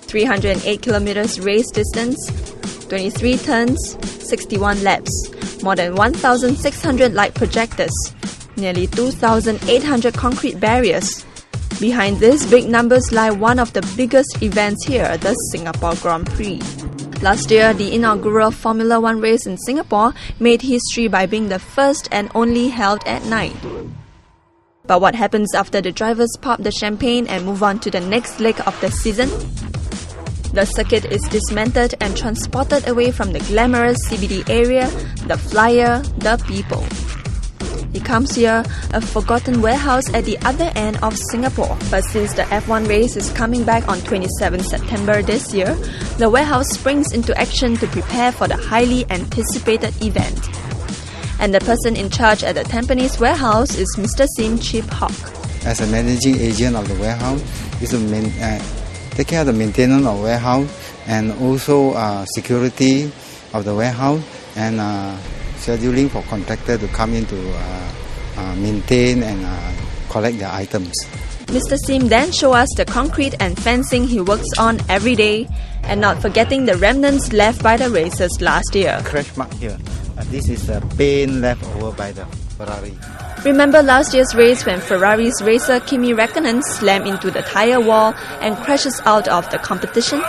308 kilometers race distance, 23 turns, 61 laps, more than 1,600 light projectors, nearly 2,800 concrete barriers. Behind these big numbers lie one of the biggest events here, the Singapore Grand Prix. Last year, the inaugural Formula One race in Singapore made history by being the first and only held at night. But what happens after the drivers pop the champagne and move on to the next leg of the season? The circuit is dismantled and transported away from the glamorous CBD area, the flyer, the people. It comes here, a forgotten warehouse at the other end of Singapore. But since the F1 race is coming back on 27 September this year, the warehouse springs into action to prepare for the highly anticipated event. And the person in charge at the Tampines warehouse is Mr. Sim Chip Hawk. As a managing agent of the warehouse, is to take care of the maintenance of the warehouse and also security of the warehouse and scheduling for contractor to come in to maintain and collect the items. Mr. Sim then shows us the concrete and fencing he works on every day, and not forgetting the remnants left by the racers last year. Crash mark here. This is a paint left over by the Ferrari. Remember last year's race when Ferrari's racer Kimi Räikkönen slammed into the tyre wall and crashes out of the competition?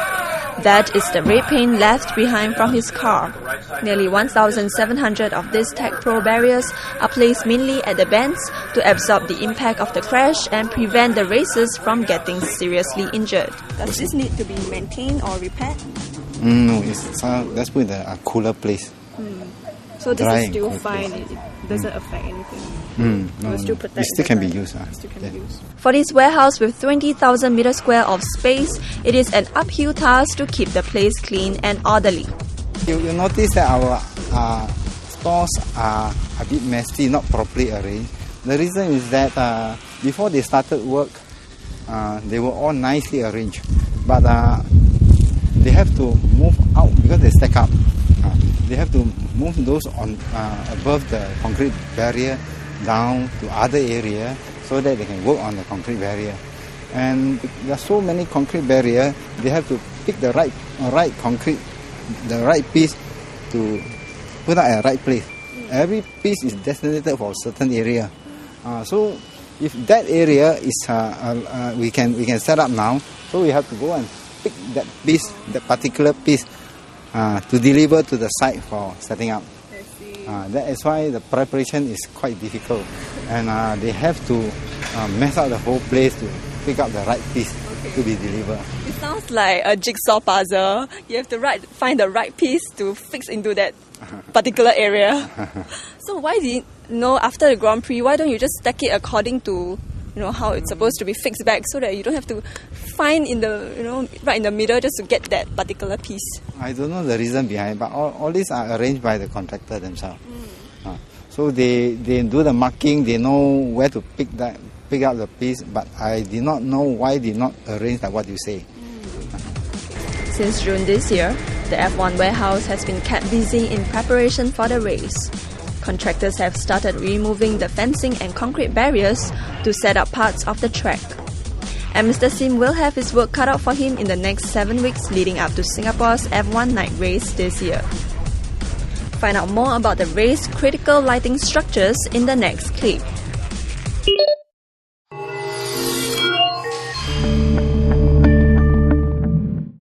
That is the red paint left behind from his car. Nearly 1,700 of these Tech Pro barriers are placed mainly at the bends to absorb the impact of the crash and prevent the racers from getting seriously injured. Does this need to be maintained or repaired? No, let's put in a cooler place. So this is still fine, it doesn't affect anything? No, still protect it still can be used. Use. For this warehouse with 20,000 meters square of space, it is an uphill task to keep the place clean and orderly. You notice that our stores are a bit messy, not properly arranged. The reason is that before they started work, they were all nicely arranged. But they have to move out because they stack up. They have to move those on above the concrete barrier down to other area so that they can work on the concrete barrier. And there are so many concrete barriers, they have to pick the right concrete, the right piece to put out at the right place. Every piece is designated for a certain area. So if that area is we can set up now, so we have to go and pick that piece, that particular piece, to deliver to the site for setting up. That is why the preparation is quite difficult, and they have to mess up the whole place to pick up the right piece to be delivered. It sounds like a jigsaw puzzle. You have to find the right piece to fix into that particular area. So why after the Grand Prix, why don't you just stack it according to how it's supposed to be fixed back, so that you don't have to find in the right in the middle just to get that particular piece? I don't know the reason behind, but all these are arranged by the contractor themselves. So they do the marking, they know where to pick up the piece, but I did not know why they not arrange like what you say. Since June this year, the F1 warehouse has been kept busy in preparation for the race. Contractors have started removing the fencing and concrete barriers to set up parts of the track. And Mr. Sim will have his work cut out for him in the next 7 weeks leading up to Singapore's F1 night race this year. Find out more about the race's critical lighting structures in the next clip.